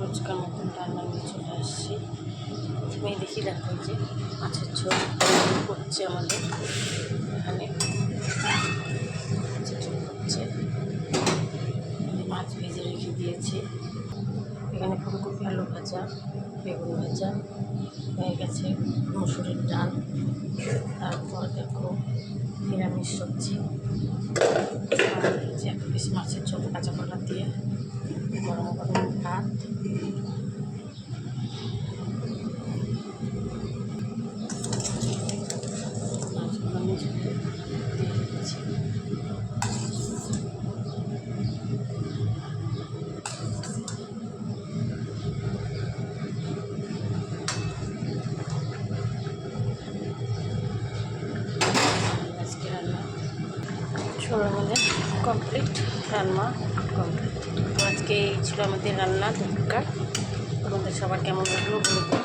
রোজকার মতন রান্না নিয়ে চলে আসছি। প্রথমেই দেখি দেখো যে মাছের ঝোল করছে আমাদের এখানে। মাছের ঝোল করছে, মাছ ভেজে রেখে দিয়েছি। এখানে ফুলকপি আলু ভাজা, বেগুন ভাজা হয়ে গেছে, মসুরের ডাল, তারপর দেখো নিরামিষ সবজি, আর যে এক পিস মাছের ঝোল কাঁচা কলা দিয়ে, গরম গরম ভাত, মাছগুলো আমি ঝোলে দিয়ে দিচ্ছি। আজকে রান্না ছোলা মানে কমপ্লিট, রান্না কমপ্লিট। তো আজকে এই ছিল আমাদের রান্না দুপুরকার। তোমাদের সবার কেমন লাগলো বলবো।